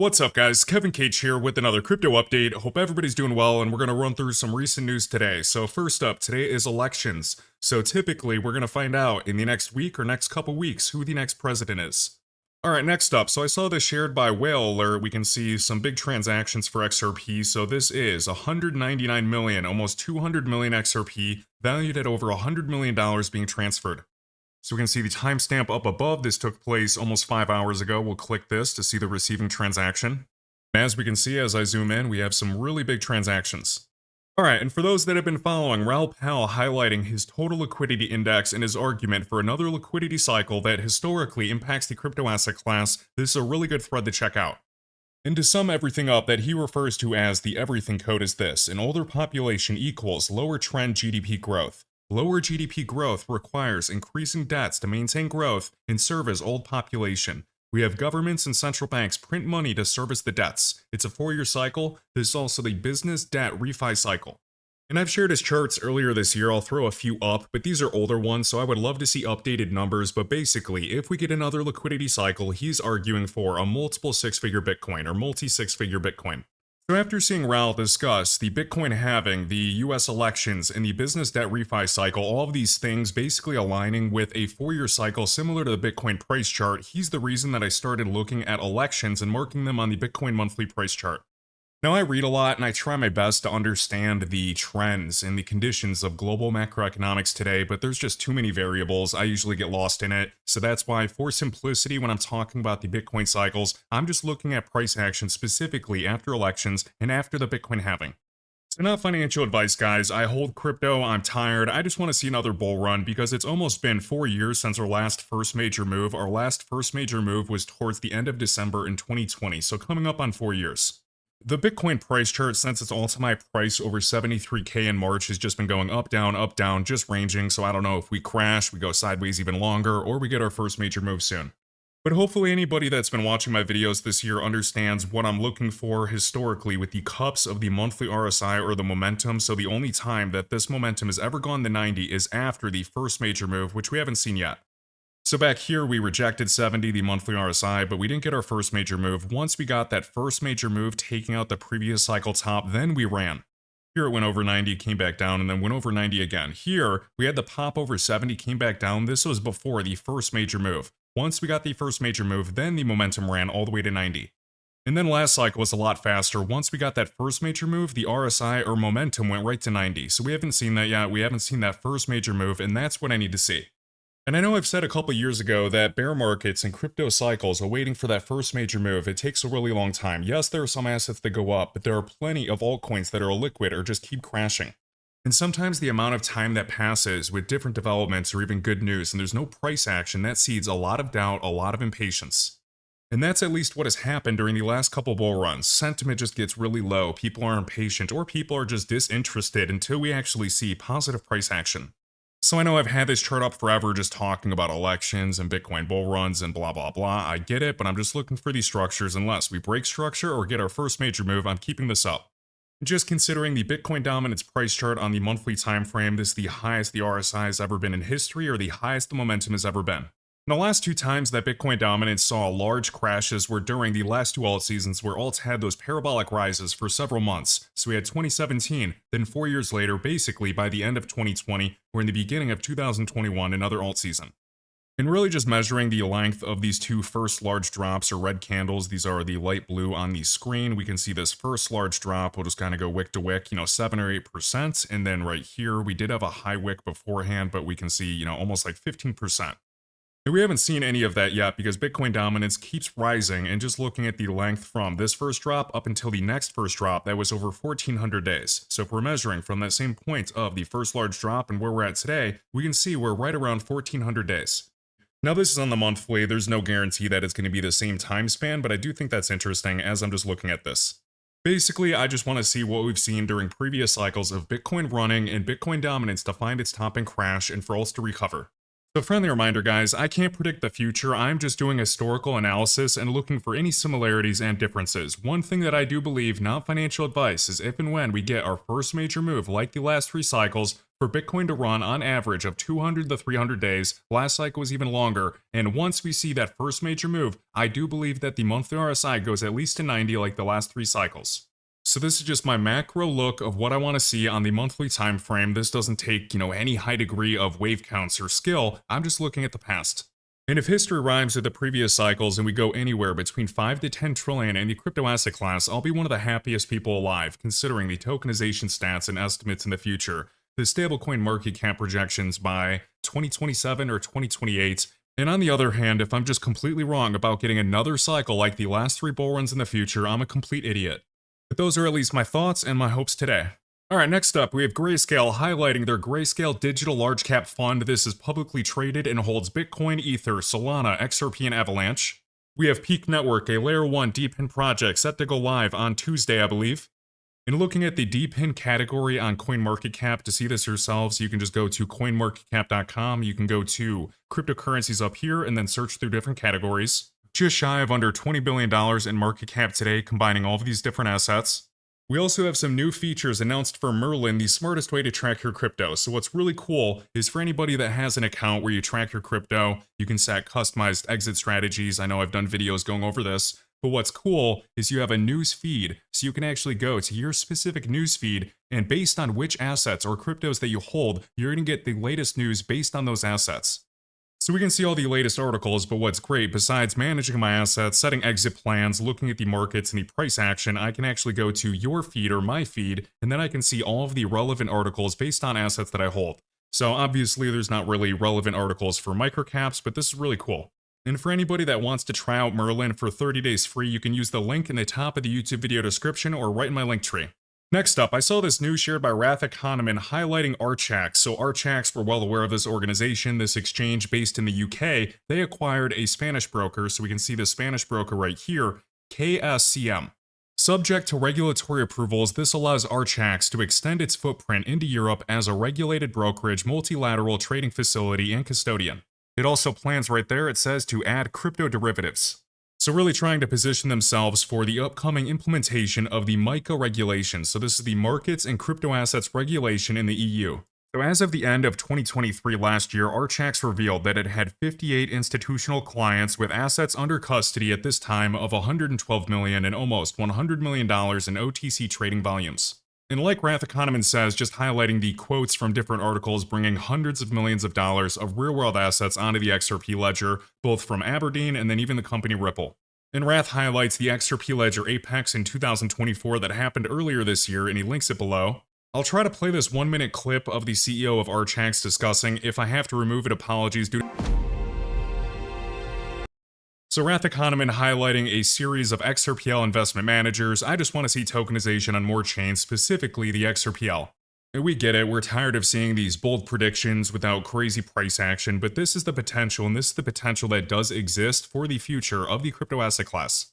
What's up, guys? Kevin Cage here with another crypto update. Hope everybody's doing well, and we're going to run through some recent news today. So first up, today is elections. So typically, we're going to find out in the next week or next couple weeks who the next president is. Alright, next up, so I saw this shared by Whale Alert. We can see some big transactions for XRP. So this is 199 million, almost 200 million XRP, valued at over $100 million being transferred. So we can see the timestamp up above. This took place almost 5 hours ago. We'll click this to see the receiving transaction. As we can see, as I zoom in, we have some really big transactions. Alright, and for those that have been following, Raoul Pal highlighting his total liquidity index and his argument for another liquidity cycle that historically impacts the crypto asset class, this is a really good thread to check out. And to sum everything up, that he refers to as the everything code is this: an older population equals lower trend GDP growth. Lower GDP growth requires increasing debts to maintain growth and serve as old population. We have governments and central banks print money to service the debts. It's a 4-year cycle. This is also the business debt refi cycle. And I've shared his charts earlier this year. I'll throw a few up, but these are older ones, so I would love to see updated numbers. But basically, if we get another liquidity cycle, he's arguing for a multiple six-figure Bitcoin or multi-six-figure Bitcoin. So after seeing Raoul discuss the Bitcoin halving, the US elections, and the business debt refi cycle, all of these things basically aligning with a 4-year cycle similar to the Bitcoin price chart, he's the reason that I started looking at elections and marking them on the Bitcoin monthly price chart. Now, I read a lot and I try my best to understand the trends and the conditions of global macroeconomics today, but there's just too many variables. I usually get lost in it. So that's why, for simplicity, when I'm talking about the Bitcoin cycles, I'm just looking at price action specifically after elections and after the Bitcoin halving. So not financial advice, guys. I hold crypto. I'm tired. I just want to see another bull run because it's almost been 4 years since our last first major move. Our last first major move was towards the end of December in 2020. So coming up on 4 years. The Bitcoin price chart, since its all-time price over 73K in March, has just been going up, down, just ranging. So I don't know if we crash, we go sideways even longer, or we get our first major move soon. But hopefully anybody that's been watching my videos this year understands what I'm looking for historically with the cups of the monthly RSI or the momentum. So the only time that this momentum has ever gone to 90 is after the first major move, which we haven't seen yet. So back here, we rejected 70, the monthly RSI, but we didn't get our first major move. Once we got that first major move, taking out the previous cycle top, then we ran. Here it went over 90, came back down, and then went over 90 again. Here, we had the pop over 70, came back down. This was before the first major move. Once we got the first major move, then the momentum ran all the way to 90. And then last cycle was a lot faster. Once we got that first major move, the RSI or momentum went right to 90. So we haven't seen that yet. We haven't seen that first major move, and that's what I need to see. And I know I've said a couple years ago that bear markets and crypto cycles are waiting for that first major move. It takes a really long time. Yes, there are some assets that go up, but there are plenty of altcoins that are illiquid or just keep crashing. And sometimes the amount of time that passes with different developments or even good news and there's no price action, that seeds a lot of doubt, a lot of impatience. And that's at least what has happened during the last couple bull runs. Sentiment just gets really low, people are impatient, or people are just disinterested until we actually see positive price action. So I know I've had this chart up forever just talking about elections and Bitcoin bull runs and blah blah blah. I get it, but I'm just looking for these structures. Unless we break structure or get our first major move, I'm keeping this up. Just considering the Bitcoin dominance price chart on the monthly time frame, this is the highest the RSI has ever been in history or the highest the momentum has ever been. The last 2 times that Bitcoin dominance saw large crashes were during the last 2 alt seasons where alts had those parabolic rises for several months. So we had 2017, then 4 years later, basically by the end of 2020, or in the beginning of 2021, another alt season. And really just measuring the length of these 2 first large drops or red candles, these are the light blue on the screen. We can see this first large drop will just kind of go wick to wick, 7 or 8%. And then right here, we did have a high wick beforehand, but we can see, almost like 15%. And we haven't seen any of that yet because Bitcoin dominance keeps rising, and just looking at the length from this first drop up until the next first drop, that was over 1,400 days. So if we're measuring from that same point of the first large drop and where we're at today, we can see we're right around 1,400 days. Now this is on the monthly, there's no guarantee that it's going to be the same time span, but I do think that's interesting as I'm just looking at this. Basically, I just want to see what we've seen during previous cycles of Bitcoin running and Bitcoin dominance to find its top and crash and for us to recover. So friendly reminder guys, I can't predict the future, I'm just doing historical analysis and looking for any similarities and differences. One thing that I do believe, not financial advice, is if and when we get our first major move like the last 3 cycles, for Bitcoin to run on average of 200 to 300 days, last cycle was even longer, and once we see that first major move, I do believe that the monthly RSI goes at least to 90 like the last 3 cycles. So this is just my macro look of what I want to see on the monthly time frame. This doesn't take, any high degree of wave counts or skill. I'm just looking at the past. And if history rhymes with the previous cycles and we go anywhere between 5 to 10 trillion in the crypto asset class, I'll be one of the happiest people alive, considering the tokenization stats and estimates in the future, the stablecoin market cap projections by 2027 or 2028. And on the other hand, if I'm just completely wrong about getting another cycle like the last 3 bull runs in the future, I'm a complete idiot. But those are at least my thoughts and my hopes today. Alright, next up, we have Grayscale highlighting their Grayscale Digital Large Cap Fund. This is publicly traded and holds Bitcoin, Ether, Solana, XRP, and Avalanche. We have Peak Network, a Layer 1 DePIN project set to go live on Tuesday, I believe. And looking at the DePIN category on CoinMarketCap, to see this yourselves, you can just go to coinmarketcap.com. You can go to cryptocurrencies up here and then search through different categories. Just shy of under $20 billion in market cap today, combining all of these different assets. We also have some new features announced for Merlin, the smartest way to track your crypto. So what's really cool is for anybody that has an account where you track your crypto, you can set customized exit strategies. I know I've done videos going over this, but what's cool is you have a news feed, so you can actually go to your specific news feed, and based on which assets or cryptos that you hold, you're going to get the latest news based on those assets. So we can see all the latest articles, but what's great, besides managing my assets, setting exit plans, looking at the markets and the price action, I can actually go to your feed or my feed, and then I can see all of the relevant articles based on assets that I hold. So obviously there's not really relevant articles for microcaps, but this is really cool. And for anybody that wants to try out Merlin for 30 days free, you can use the link in the top of the YouTube video description or right in my link tree. Next up, I saw this news shared by Roth highlighting Archax. So Archax, we're well aware of this organization, this exchange based in the UK. They acquired a Spanish broker, so we can see the Spanish broker right here, KSCM. Subject to regulatory approvals, this allows Archax to extend its footprint into Europe as a regulated brokerage, multilateral trading facility, and custodian. It also plans right there, it says, to add crypto derivatives. So really trying to position themselves for the upcoming implementation of the MiCA regulation. So this is the Markets and Crypto Assets Regulation in the EU. So as of the end of 2023 last year, Archax revealed that it had 58 institutional clients with assets under custody at this time of $112 million and almost $100 million in OTC trading volumes. And like Roth says, just highlighting the quotes from different articles bringing hundreds of millions of dollars of real-world assets onto the XRP ledger, both from Aberdeen and then even the company Ripple. And Roth highlights the XRP ledger Apex in 2024 that happened earlier this year, and he links it below. I'll try to play this 1-minute clip of the CEO of Archax discussing. If I have to remove it, apologies due to... So Roth highlighting a series of XRPL investment managers. I just want to see tokenization on more chains, specifically the XRPL. And we get it, we're tired of seeing these bold predictions without crazy price action, but this is the potential, and this is the potential that does exist for the future of the crypto asset class.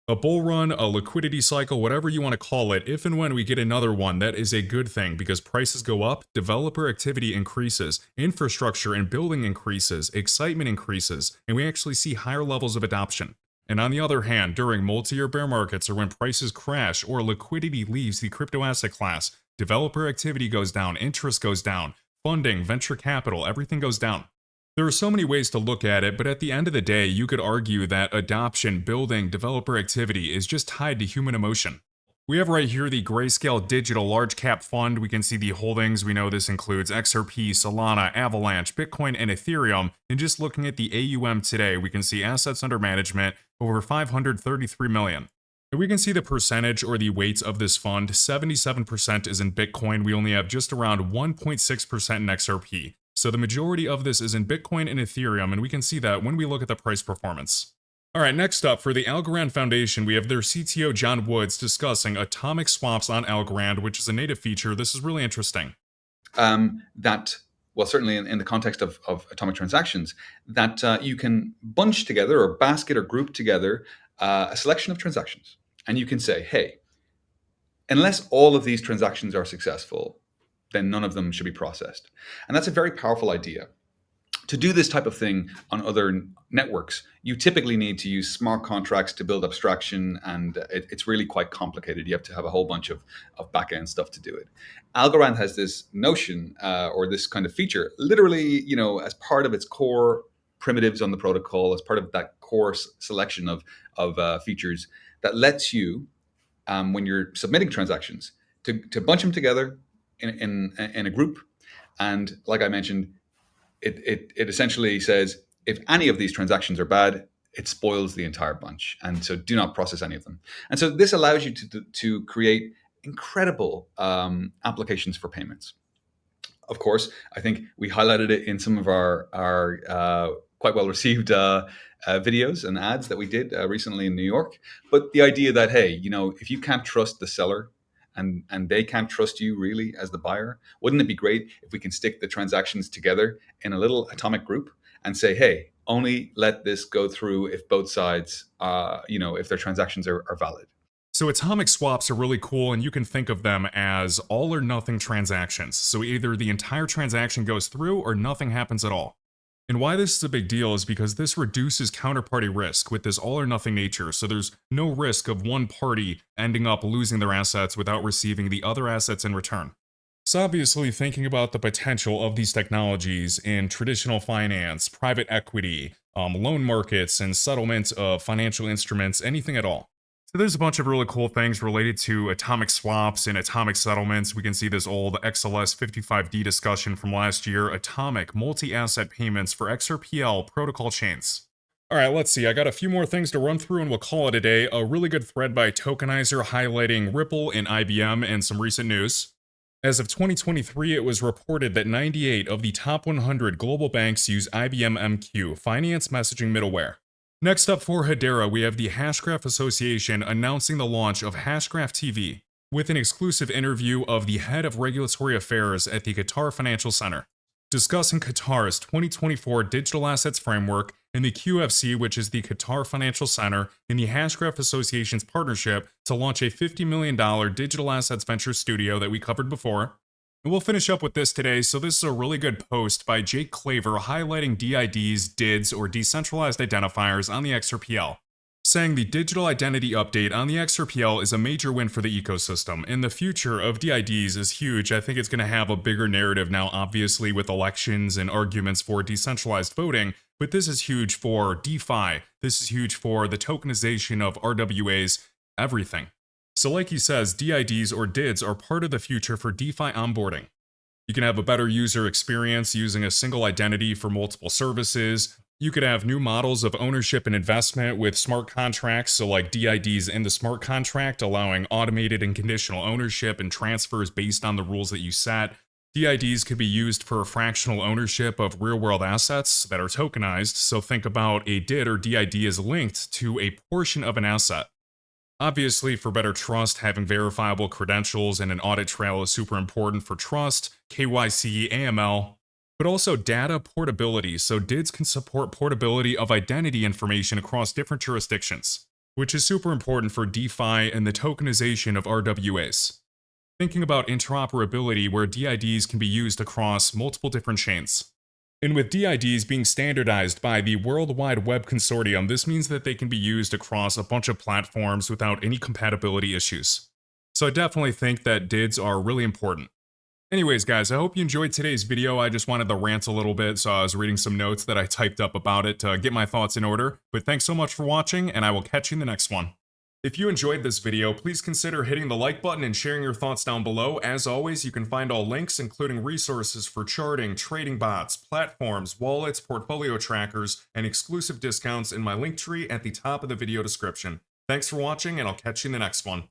A bull run, a liquidity cycle, whatever you want to call it, if and when we get another one, that is a good thing because prices go up, developer activity increases, infrastructure and building increases, excitement increases, and we actually see higher levels of adoption. And on the other hand, during multi-year bear markets or when prices crash or liquidity leaves the crypto asset class, developer activity goes down, interest goes down, funding, venture capital, everything goes down. There are so many ways to look at it, but at the end of the day, you could argue that adoption, building, developer activity is just tied to human emotion. We have right here the Grayscale Digital Large Cap Fund. We can see the holdings. We know this includes XRP, Solana, Avalanche, Bitcoin, and Ethereum. And just looking at the AUM today, we can see assets under management over 533 million. And we can see the percentage or the weight of this fund. 77% is in Bitcoin. We only have just around 1.6% in XRP. So the majority of this is in Bitcoin and Ethereum, and we can see that when we look at the price performance. Alright, next up, for the Algorand Foundation, we have their CTO John Woods discussing atomic swaps on Algorand, which is a native feature. This is really interesting. Well, certainly in the context of atomic transactions, that you can bunch together or basket or group together a selection of transactions. And you can say, hey, unless all of these transactions are successful, then none of them should be processed. And that's a very powerful idea To do this type of thing on other networks, you typically need to use smart contracts to build abstraction, and it's really quite complicated. You have to have a whole bunch of back-end stuff to do it. Algorand has this notion or this kind of feature, literally, as part of its core primitives on the protocol, as part of that core selection of features that lets you, when you're submitting transactions, to bunch them together in a group. And like I mentioned, it essentially says if any of these transactions are bad, it spoils the entire bunch, and so do not process any of them. And so this allows you to create incredible applications for payments. Of course, I think we highlighted it in some of our quite well received videos and ads that we did recently in New York. But the idea that, hey, if you can't trust the seller, and they can't trust you really as the buyer, wouldn't it be great if we can stick the transactions together in a little atomic group and say, hey, only let this go through if both sides, if their transactions are valid. So atomic swaps are really cool, and you can think of them as all or nothing transactions. So either the entire transaction goes through or nothing happens at all. And why this is a big deal is because this reduces counterparty risk with this all or nothing nature, so there's no risk of one party ending up losing their assets without receiving the other assets in return. So obviously thinking about the potential of these technologies in traditional finance, private equity, loan markets, and settlement of financial instruments, anything at all. So there's a bunch of really cool things related to atomic swaps and atomic settlements. We can see this old XLS 55D discussion from last year, atomic multi-asset payments for XRPL protocol chains. Alright, let's see, I got a few more things to run through and we'll call it a day. A really good thread by Tokenizer highlighting Ripple and IBM and some recent news. As of 2023, it was reported that 98 of the top 100 global banks use IBM MQ, finance messaging middleware. Next up for Hedera, we have the Hashgraph Association announcing the launch of Hashgraph TV, with an exclusive interview of the head of regulatory affairs at the Qatar Financial Center, discussing Qatar's 2024 Digital Assets Framework and the QFC, which is the Qatar Financial Center, and the Hashgraph Association's partnership to launch a $50 million digital assets venture studio that we covered before. And we'll finish up with this today, so this is a really good post by Jake Claver highlighting DIDs, DIDs, or decentralized identifiers on the XRPL, saying the digital identity update on the XRPL is a major win for the ecosystem, and the future of DIDs is huge. I think it's going to have a bigger narrative now, obviously, with elections and arguments for decentralized voting, but this is huge for DeFi, this is huge for the tokenization of RWAs, everything. So like he says, DIDs or DIDs are part of the future for DeFi onboarding. You can have a better user experience using a single identity for multiple services. You could have new models of ownership and investment with smart contracts, so like DIDs in the smart contract, allowing automated and conditional ownership and transfers based on the rules that you set. DIDs could be used for fractional ownership of real-world assets that are tokenized, so think about a DID or DID as linked to a portion of an asset. Obviously, for better trust, having verifiable credentials and an audit trail is super important for trust, KYC, AML, but also data portability, so DIDs can support portability of identity information across different jurisdictions, which is super important for DeFi and the tokenization of RWAs. Thinking about interoperability where DIDs can be used across multiple different chains. And with DIDs being standardized by the World Wide Web Consortium, this means that they can be used across a bunch of platforms without any compatibility issues. So I definitely think that DIDs are really important. Anyways, guys, I hope you enjoyed today's video. I just wanted to rant a little bit, so I was reading some notes that I typed up about it to get my thoughts in order. But thanks so much for watching, and I will catch you in the next one. If you enjoyed this video, please consider hitting the like button and sharing your thoughts down below. As always, you can find all links, including resources for charting, trading bots, platforms, wallets, portfolio trackers, and exclusive discounts in my link tree at the top of the video description. Thanks for watching, and I'll catch you in the next one.